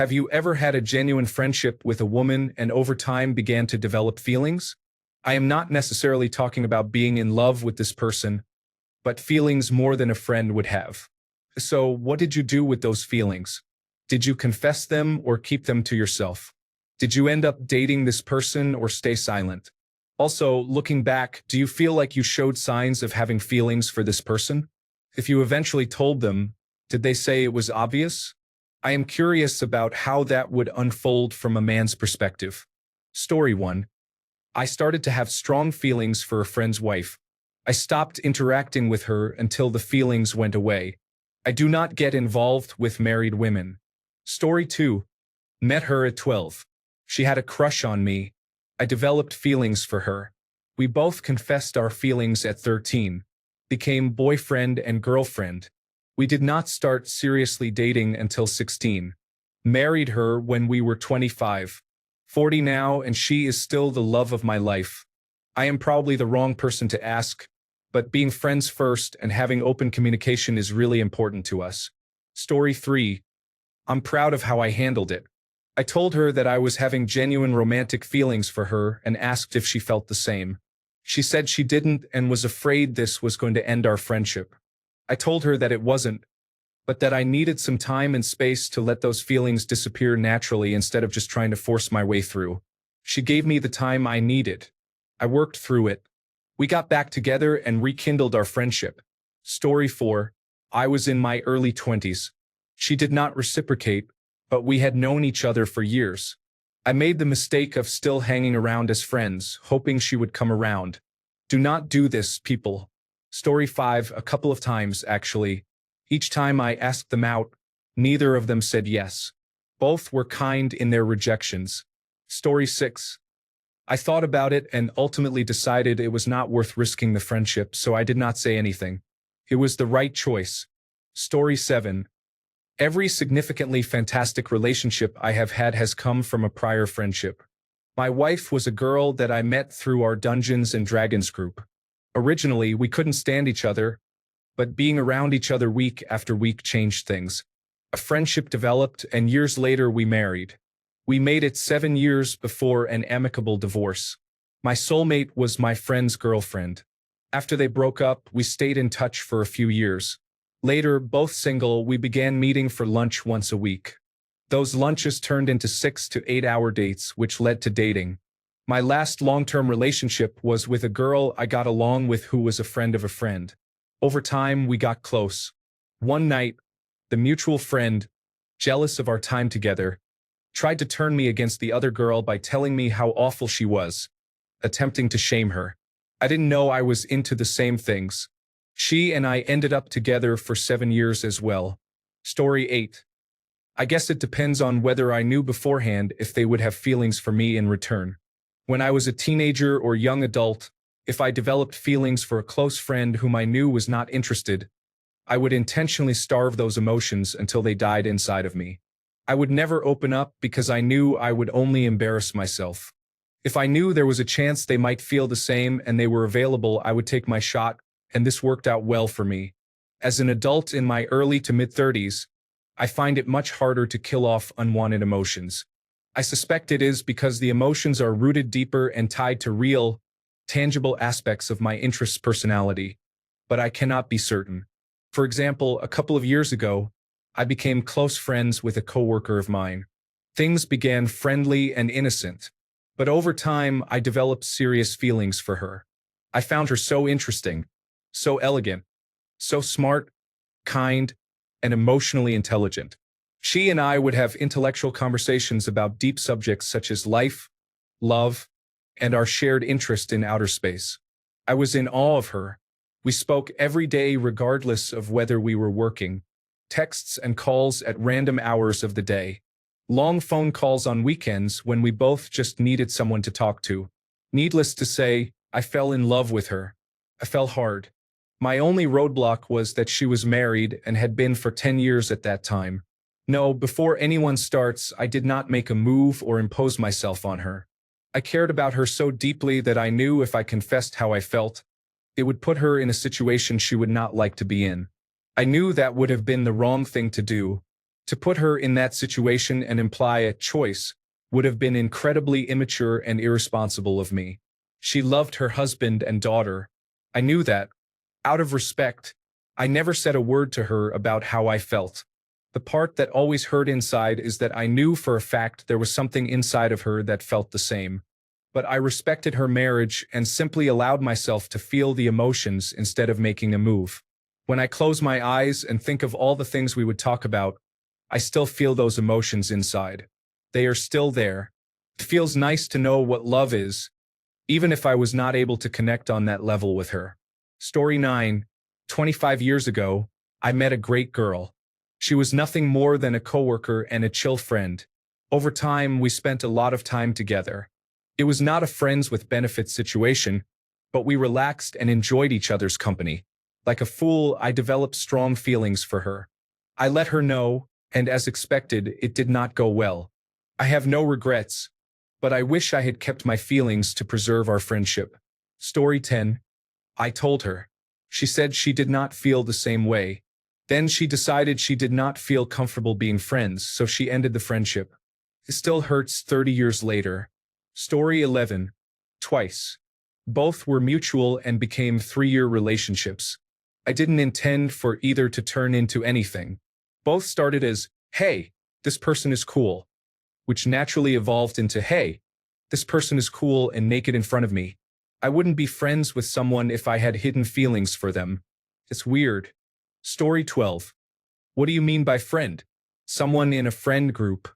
Have you ever had a genuine friendship with a woman and over time began to develop feelings? I am not necessarily talking about being in love with this person, but feelings more than a friend would have. So, what did you do with those feelings? Did you confess them or keep them to yourself? Did you end up dating this person or stay silent? Also, looking back, do you feel like you showed signs of having feelings for this person? If you eventually told them, did they say it was obvious? I am curious about how that would unfold from a man's perspective. Story 1. I started to have strong feelings for a friend's wife. I stopped interacting with her until the feelings went away. I do not get involved with married women. Story 2. Met her at 12. She had a crush on me. I developed feelings for her. We both confessed our feelings at 13. Became boyfriend and girlfriend. We did not start seriously dating until 16. Married her when we were 25. 40 now, and she is still the love of my life. I am probably the wrong person to ask, but being friends first and having open communication is really important to us. Story 3. I'm proud of how I handled it. I told her that I was having genuine romantic feelings for her and asked if she felt the same. She said she didn't and was afraid this was going to end our friendship. I told her that it wasn't, but that I needed some time and space to let those feelings disappear naturally instead of just trying to force my way through. She gave me the time I needed. I worked through it. We got back together and rekindled our friendship. Story 4. I was in my early 20s. She did not reciprocate, but we had known each other for years. I made the mistake of still hanging around as friends, hoping she would come around. Do not do this, people. Story 5. A couple of times, actually. Each time I asked them out, neither of them said yes. Both were kind in their rejections. Story 6. I thought about it and ultimately decided it was not worth risking the friendship, so I did not say anything. It was the right choice. Story 7. Every significantly fantastic relationship I have had has come from a prior friendship. My wife was a girl that I met through our Dungeons and Dragons group. Originally, we couldn't stand each other, but being around each other week after week changed things. A friendship developed, and years later we married. We made it 7 years before an amicable divorce. My soulmate was my friend's girlfriend. After they broke up, we stayed in touch for a few years. Later, both single, we began meeting for lunch once a week. Those lunches turned into 6 to 8 hour dates, which led to dating. My last long-term relationship was with a girl I got along with who was a friend of a friend. Over time, we got close. One night, the mutual friend, jealous of our time together, tried to turn me against the other girl by telling me how awful she was, attempting to shame her. I didn't know I was into the same things. She and I ended up together for 7 years as well. Story 8. I guess it depends on whether I knew beforehand if they would have feelings for me in return. When I was a teenager or young adult, if I developed feelings for a close friend whom I knew was not interested, I would intentionally starve those emotions until they died inside of me. I would never open up because I knew I would only embarrass myself. If I knew there was a chance they might feel the same and they were available, I would take my shot, and this worked out well for me. As an adult in my early to mid-30s, I find it much harder to kill off unwanted emotions. I suspect it is because the emotions are rooted deeper and tied to real, tangible aspects of my interests personality, but I cannot be certain. For example, a couple of years ago, I became close friends with a coworker of mine. Things began friendly and innocent, but over time I developed serious feelings for her. I found her so interesting, so elegant, so smart, kind, and emotionally intelligent. She and I would have intellectual conversations about deep subjects such as life, love, and our shared interest in outer space. I was in awe of her. We spoke every day regardless of whether we were working, texts and calls at random hours of the day, long phone calls on weekends when we both just needed someone to talk to. Needless to say, I fell in love with her. I fell hard. My only roadblock was that she was married and had been for 10 years at that time. No, before anyone starts, I did not make a move or impose myself on her. I cared about her so deeply that I knew if I confessed how I felt, it would put her in a situation she would not like to be in. I knew that would have been the wrong thing to do, To put her in that situation and imply a choice would have been incredibly immature and irresponsible of me. She loved her husband and daughter. I knew that. Out of respect, I never said a word to her about how I felt. The part that always hurt inside is that I knew for a fact there was something inside of her that felt the same. But I respected her marriage and simply allowed myself to feel the emotions instead of making a move. When I close my eyes and think of all the things we would talk about, I still feel those emotions inside. They are still there. It feels nice to know what love is, even if I was not able to connect on that level with her. Story 9. 25 years ago, I met a great girl. She was nothing more than a coworker and a chill friend. Over time, we spent a lot of time together. It was not a friends with benefits situation, but we relaxed and enjoyed each other's company. Like a fool, I developed strong feelings for her. I let her know, and as expected, it did not go well. I have no regrets, but I wish I had kept my feelings to preserve our friendship. Story 10. I told her. She said she did not feel the same way. Then she decided she did not feel comfortable being friends, so she ended the friendship. It still hurts 30 years later. Story 11. Twice. Both were mutual and became 3-year relationships. I didn't intend for either to turn into anything. Both started as, hey, this person is cool, which naturally evolved into, hey, this person is cool and naked in front of me. I wouldn't be friends with someone if I had hidden feelings for them. It's weird. Story 12. What do you mean by friend? Someone in a friend group.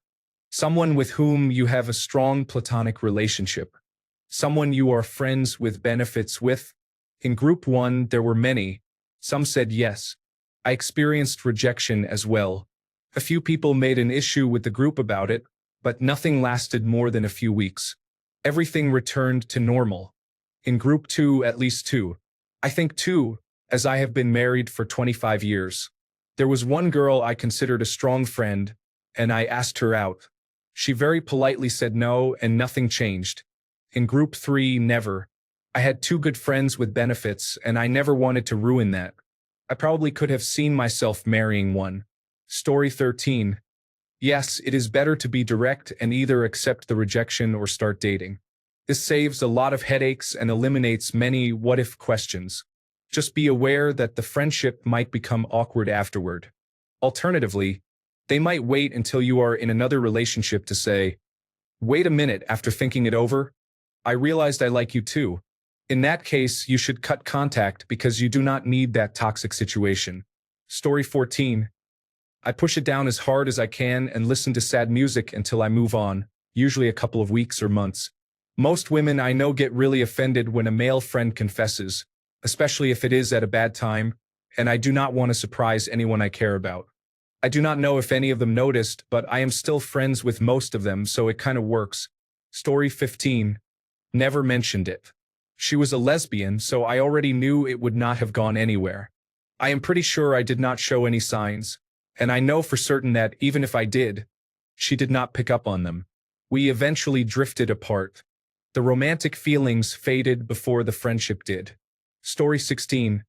Someone with whom you have a strong platonic relationship. Someone you are friends with benefits with. In group 1, there were many. Some said yes. I experienced rejection as well. A few people made an issue with the group about it, but nothing lasted more than a few weeks. Everything returned to normal. In group 2, at least 2. I think 2, as I have been married for 25 years. There was one girl I considered a strong friend, and I asked her out. She very politely said no, and nothing changed. In group 3, never. I had 2 good friends with benefits, and I never wanted to ruin that. I probably could have seen myself marrying one. Story 13. Yes, it is better to be direct and either accept the rejection or start dating. This saves a lot of headaches and eliminates many what-if questions. Just be aware that the friendship might become awkward afterward. Alternatively, they might wait until you are in another relationship to say, wait a minute, after thinking it over, I realized I like you too. In that case, you should cut contact because you do not need that toxic situation. Story 14. I push it down as hard as I can and listen to sad music until I move on, usually a couple of weeks or months. Most women I know get really offended when a male friend confesses, especially if it is at a bad time, and I do not want to surprise anyone I care about. I do not know if any of them noticed, but I am still friends with most of them, so it kind of works. Story 15. Never mentioned it. She was a lesbian, so I already knew it would not have gone anywhere. I am pretty sure I did not show any signs, and I know for certain that even if I did, she did not pick up on them. We eventually drifted apart. The romantic feelings faded before the friendship did. Story 16.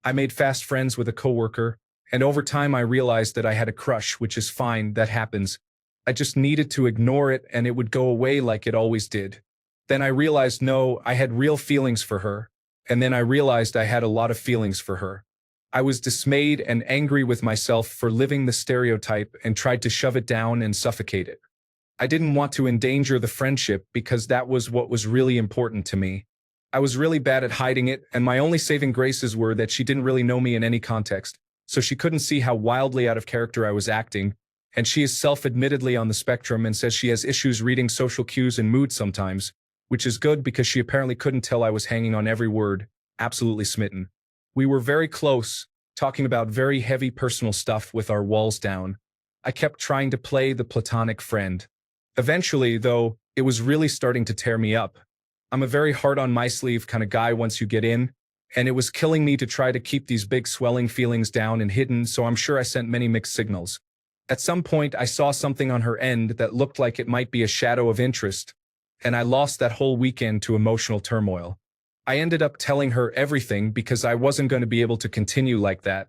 I made fast friends with a coworker, and over time I realized that I had a crush, which is fine, that happens. I just needed to ignore it and it would go away like it always did. Then I realized no, I had real feelings for her, and then I realized I had a lot of feelings for her. I was dismayed and angry with myself for living the stereotype and tried to shove it down and suffocate it. I didn't want to endanger the friendship because that was what was really important to me. I was really bad at hiding it, and my only saving graces were that she didn't really know me in any context, so she couldn't see how wildly out of character I was acting, and she is self-admittedly on the spectrum and says she has issues reading social cues and mood sometimes, which is good because she apparently couldn't tell I was hanging on every word, absolutely smitten. We were very close, talking about very heavy personal stuff with our walls down. I kept trying to play the platonic friend. Eventually, though, it was really starting to tear me up. I'm a very hard on my sleeve kind of guy once you get in, and it was killing me to try to keep these big swelling feelings down and hidden, so I'm sure I sent many mixed signals. At some point, I saw something on her end that looked like it might be a shadow of interest, and I lost that whole weekend to emotional turmoil. I ended up telling her everything because I wasn't going to be able to continue like that.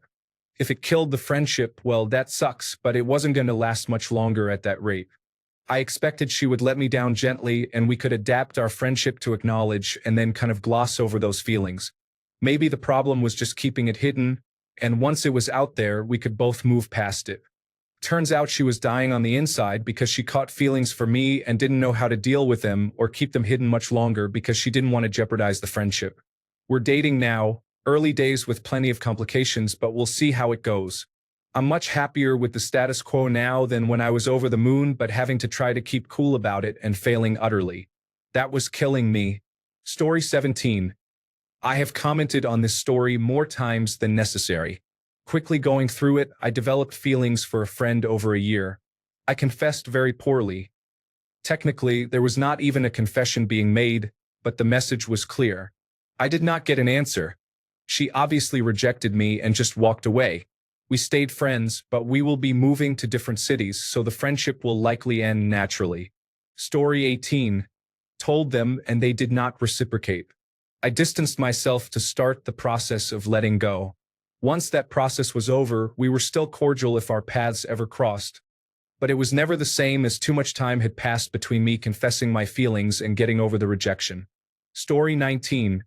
If it killed the friendship, well, that sucks, but it wasn't going to last much longer at that rate. I expected she would let me down gently and we could adapt our friendship to acknowledge and then kind of gloss over those feelings. Maybe the problem was just keeping it hidden, and once it was out there, we could both move past it. Turns out she was dying on the inside because she caught feelings for me and didn't know how to deal with them or keep them hidden much longer because she didn't want to jeopardize the friendship. We're dating now, early days with plenty of complications, but we'll see how it goes. I'm much happier with the status quo now than when I was over the moon but having to try to keep cool about it and failing utterly. That was killing me. Story 17. I have commented on this story more times than necessary. Quickly going through it, I developed feelings for a friend over a year. I confessed very poorly. Technically, there was not even a confession being made, but the message was clear. I did not get an answer. She obviously rejected me and just walked away. We stayed friends, but we will be moving to different cities, so the friendship will likely end naturally. Story 18. Told them, and they did not reciprocate. I distanced myself to start the process of letting go. Once that process was over, we were still cordial if our paths ever crossed. But it was never the same as too much time had passed between me confessing my feelings and getting over the rejection. Story 19.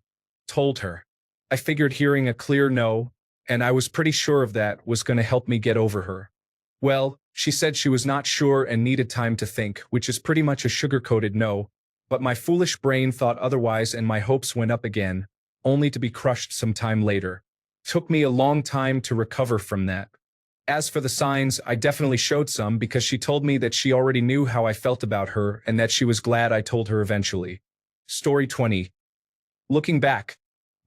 Told her. I figured hearing a clear no, and I was pretty sure of that, was going to help me get over her. Well, she said she was not sure and needed time to think, which is pretty much a sugar-coated no, but my foolish brain thought otherwise and my hopes went up again, only to be crushed some time later. Took me a long time to recover from that. As for the signs, I definitely showed some because she told me that she already knew how I felt about her and that she was glad I told her eventually. Story 20. Looking back,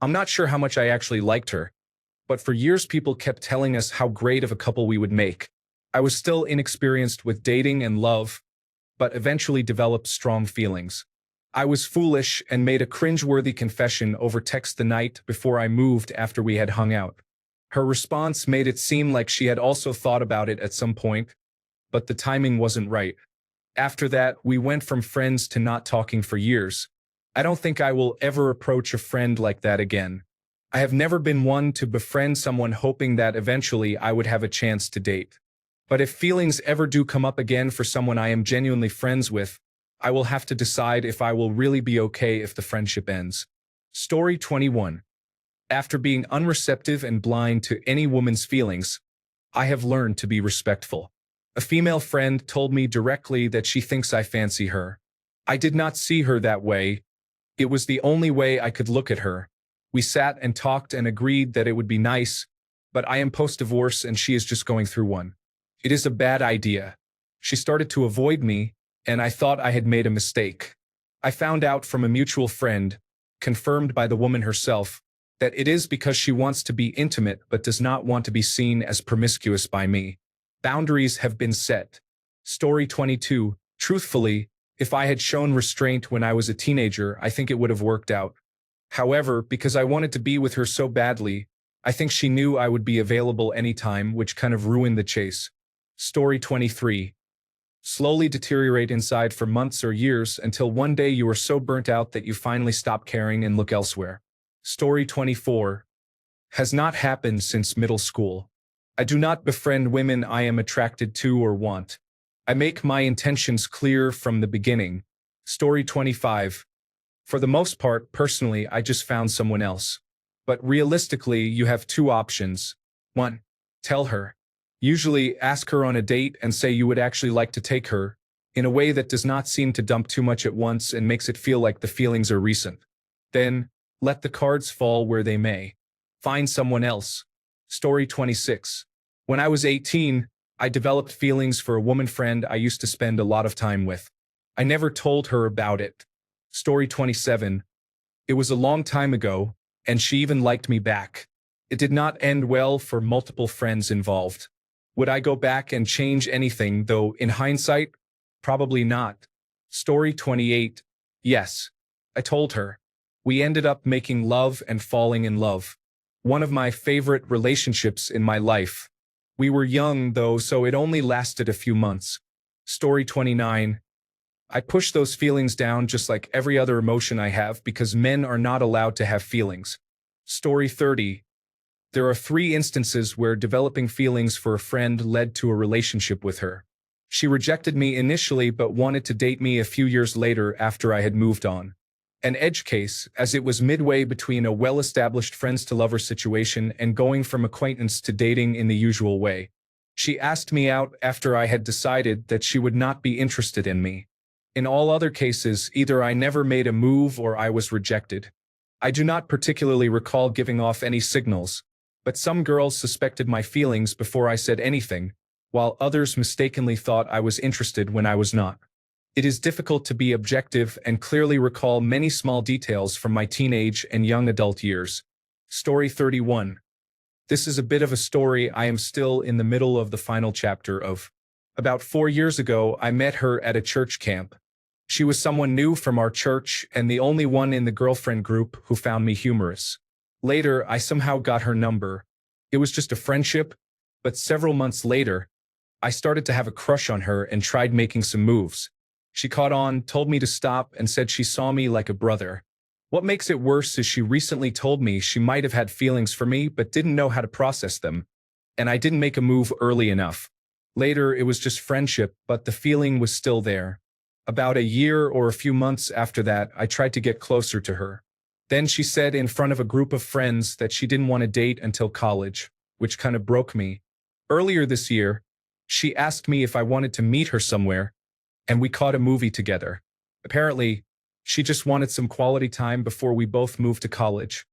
I'm not sure how much I actually liked her, but for years people kept telling us how great of a couple we would make. I was still inexperienced with dating and love, but eventually developed strong feelings. I was foolish and made a cringe-worthy confession over text the night before I moved after we had hung out. Her response made it seem like she had also thought about it at some point, but the timing wasn't right. After that, we went from friends to not talking for years. I don't think I will ever approach a friend like that again. I have never been one to befriend someone hoping that eventually I would have a chance to date. But if feelings ever do come up again for someone I am genuinely friends with, I will have to decide if I will really be okay if the friendship ends. Story 21. After being unreceptive and blind to any woman's feelings, I have learned to be respectful. A female friend told me directly that she thinks I fancy her. I did not see her that way. It was the only way I could look at her. We sat and talked and agreed that it would be nice, but I am post-divorce and she is just going through one. It is a bad idea. She started to avoid me, and I thought I had made a mistake. I found out from a mutual friend, confirmed by the woman herself, that it is because she wants to be intimate but does not want to be seen as promiscuous by me. Boundaries have been set. Story 22. Truthfully, if I had shown restraint when I was a teenager, I think it would have worked out. However, because I wanted to be with her so badly, I think she knew I would be available anytime, which kind of ruined the chase. Story 23. Slowly deteriorate inside for months or years until one day you are so burnt out that you finally stop caring and look elsewhere. Story 24. Has not happened since middle school. I do not befriend women I am attracted to or want. I make my intentions clear from the beginning. Story 25. For the most part, personally, I just found someone else. But realistically, you have two options. 1. Tell her. Usually, ask her on a date and say you would actually like to take her, in a way that does not seem to dump too much at once and makes it feel like the feelings are recent. Then, let the cards fall where they may. Find someone else. Story 26. When I was 18, I developed feelings for a woman friend I used to spend a lot of time with. I never told her about it. Story 27. It was a long time ago, and she even liked me back. It did not end well for multiple friends involved. Would I go back and change anything, though, in hindsight? Probably not. Story 28. Yes. I told her. We ended up making love and falling in love. One of my favorite relationships in my life. We were young, though, so it only lasted a few months. Story 29. I push those feelings down just like every other emotion I have because men are not allowed to have feelings. Story 30. There are 3 instances where developing feelings for a friend led to a relationship with her. She rejected me initially but wanted to date me a few years later after I had moved on. An edge case, as it was midway between a well-established friends-to-lovers situation and going from acquaintance to dating in the usual way. She asked me out after I had decided that she would not be interested in me. In all other cases, either I never made a move or I was rejected. I do not particularly recall giving off any signals, but some girls suspected my feelings before I said anything, while others mistakenly thought I was interested when I was not. It is difficult to be objective and clearly recall many small details from my teenage and young adult years. Story 31. This is a bit of a story I am still in the middle of the final chapter of. About 4 years ago, I met her at a church camp. She was someone new from our church and the only one in the girlfriend group who found me humorous. Later, I somehow got her number. It was just a friendship, but several months later, I started to have a crush on her and tried making some moves. She caught on, told me to stop, and said she saw me like a brother. What makes it worse is she recently told me she might have had feelings for me but didn't know how to process them, and I didn't make a move early enough. Later, it was just friendship, but the feeling was still there. About a year or a few months after that, I tried to get closer to her. Then she said in front of a group of friends that she didn't want to date until college, which kind of broke me. Earlier this year, she asked me if I wanted to meet her somewhere, and we caught a movie together. Apparently, she just wanted some quality time before we both moved to college.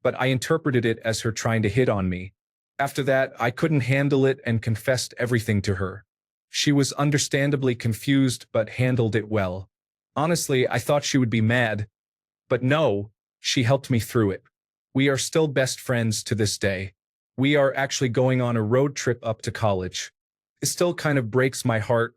But I interpreted it as her trying to hit on me. After that, I couldn't handle it and confessed everything to her. She was understandably confused but handled it well. Honestly, I thought she would be mad. But no, she helped me through it. We are still best friends to this day. We are actually going on a road trip up to college. It still kind of breaks my heart,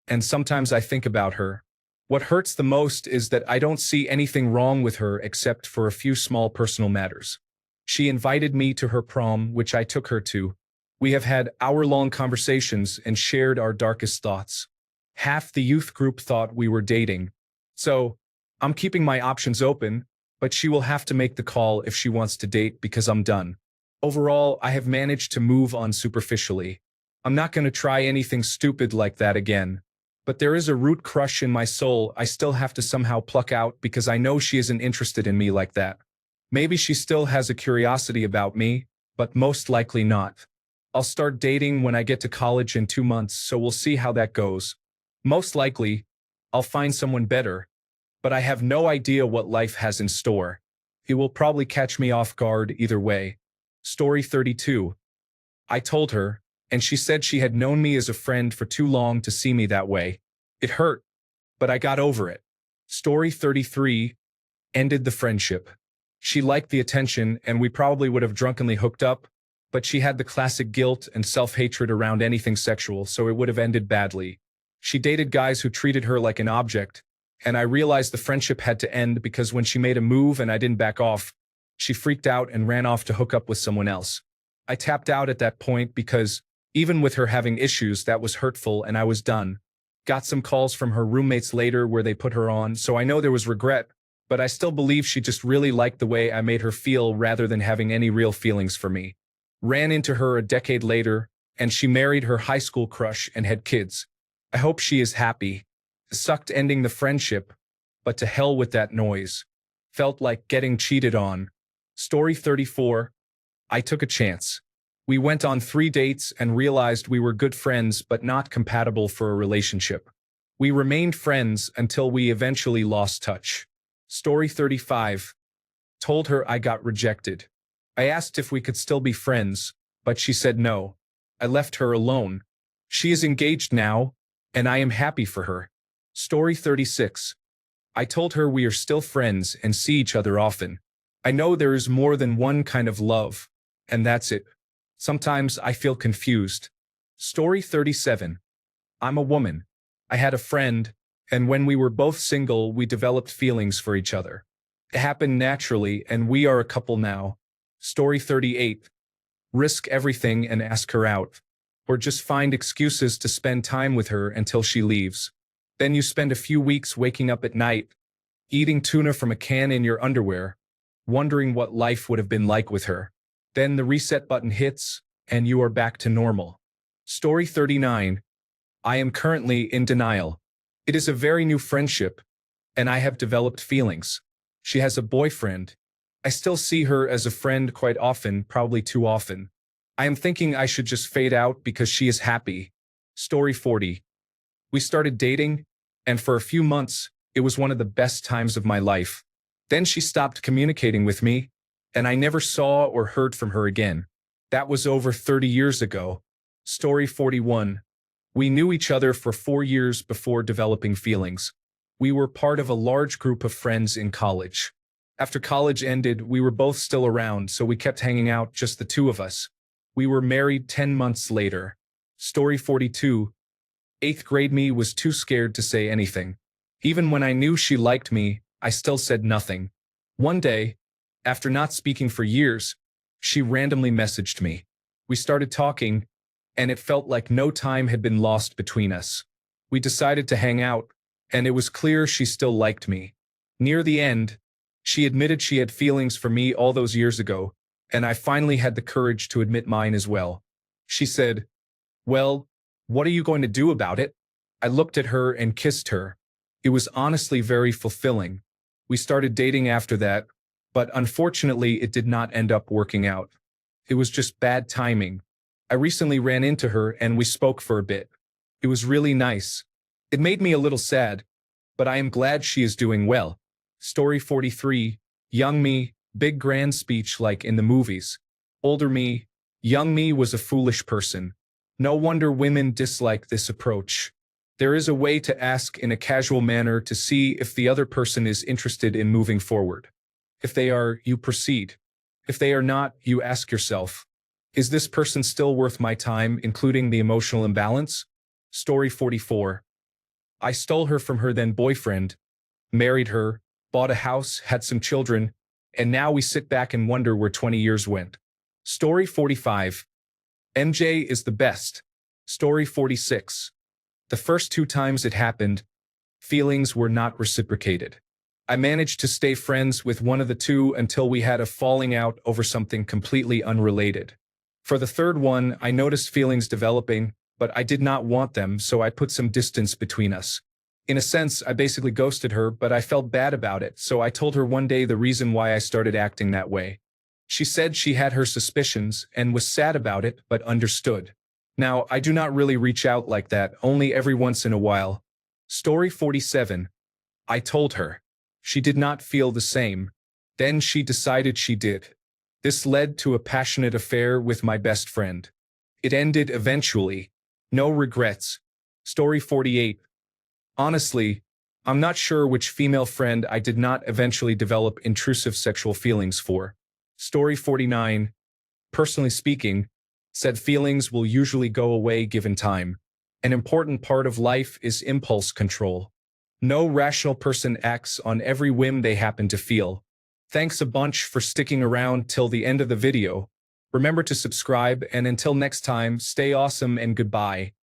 and sometimes I think about her. What hurts the most is that I don't see anything wrong with her except for a few small personal matters. She invited me to her prom, which I took her to. We have had hour-long conversations and shared our darkest thoughts. Half the youth group thought we were dating. So, I'm keeping my options open, but she will have to make the call if she wants to date because I'm done. Overall, I have managed to move on superficially. I'm not going to try anything stupid like that again. But there is a root crush in my soul I still have to somehow pluck out because I know she isn't interested in me like that. Maybe she still has a curiosity about me, but most likely not. I'll start dating when I get to college in 2 months, so we'll see how that goes. Most likely, I'll find someone better, but I have no idea what life has in store. It will probably catch me off guard either way. Story 32. I told her, and she said she had known me as a friend for too long to see me that way. It hurt, but I got over it. Story 33. Ended the friendship. She liked the attention, and we probably would have drunkenly hooked up, but she had the classic guilt and self-hatred around anything sexual, so it would have ended badly. She dated guys who treated her like an object, and I realized the friendship had to end because when she made a move and I didn't back off, she freaked out and ran off to hook up with someone else. I tapped out at that point because, even with her having issues, that was hurtful and I was done. Got some calls from her roommates later where they put her on, so I know there was regret, but I still believe she just really liked the way I made her feel rather than having any real feelings for me. Ran into her a decade later, and she married her high school crush and had kids. I hope she is happy. It sucked ending the friendship, but to hell with that noise. Felt like getting cheated on. Story 34. I took a chance. We went on 3 dates and realized we were good friends but not compatible for a relationship. We remained friends until we eventually lost touch. Story 35. Told her I got rejected. I asked if we could still be friends, but she said no. I left her alone. She is engaged now, and I am happy for her. Story 36. I told her we are still friends and see each other often. I know there is more than one kind of love, and that's it. Sometimes I feel confused. Story 37. I'm a woman. I had a friend, and when we were both single, we developed feelings for each other. It happened naturally, and we are a couple now. Story 38. Risk everything and ask her out. Or just find excuses to spend time with her until she leaves. Then you spend a few weeks waking up at night, eating tuna from a can in your underwear, wondering what life would have been like with her. Then the reset button hits, and you are back to normal. Story 39. I am currently in denial. It is a very new friendship, and I have developed feelings. She has a boyfriend. I still see her as a friend quite often, probably too often. I am thinking I should just fade out because she is happy. Story 40. We started dating, and for a few months, it was one of the best times of my life. Then she stopped communicating with me, and I never saw or heard from her again. That was over 30 years ago. Story 41. We knew each other for 4 years before developing feelings. We were part of a large group of friends in college. After college ended, we were both still around, so we kept hanging out, just the two of us. We were married 10 months later. Story 42. 8th grade me was too scared to say anything. Even when I knew she liked me, I still said nothing. One day, after not speaking for years, she randomly messaged me. We started talking, and it felt like no time had been lost between us. We decided to hang out, and it was clear she still liked me. Near the end, she admitted she had feelings for me all those years ago, and I finally had the courage to admit mine as well. She said, "Well, what are you going to do about it?" I looked at her and kissed her. It was honestly very fulfilling. We started dating after that, but unfortunately it did not end up working out. It was just bad timing. I recently ran into her and we spoke for a bit. It was really nice. It made me a little sad, but I am glad she is doing well. Story 43. Young me, big grand speech like in the movies. Older me, young me was a foolish person. No wonder women dislike this approach. There is a way to ask in a casual manner to see if the other person is interested in moving forward. If they are, you proceed. If they are not, you ask yourself, is this person still worth my time, including the emotional imbalance? Story 44. I stole her from her then boyfriend, married her, bought a house, had some children, and now we sit back and wonder where 20 years went. Story 45. MJ is the best. Story 46. The first 2 times it happened, feelings were not reciprocated. I managed to stay friends with one of the two until we had a falling out over something completely unrelated. For the third one, I noticed feelings developing, but I did not want them, so I put some distance between us. In a sense, I basically ghosted her, but I felt bad about it, so I told her one day the reason why I started acting that way. She said she had her suspicions and was sad about it, but understood. Now, I do not really reach out like that, only every once in a while. Story 47. I told her. She did not feel the same. Then she decided she did. This led to a passionate affair with my best friend. It ended eventually. No regrets. Story 48. Honestly, I'm not sure which female friend I did not eventually develop intrusive sexual feelings for. Story 49. Personally speaking, said feelings will usually go away given time. An important part of life is impulse control. No rational person acts on every whim they happen to feel. Thanks a bunch for sticking around till the end of the video. Remember to subscribe, and until next time, stay awesome and goodbye.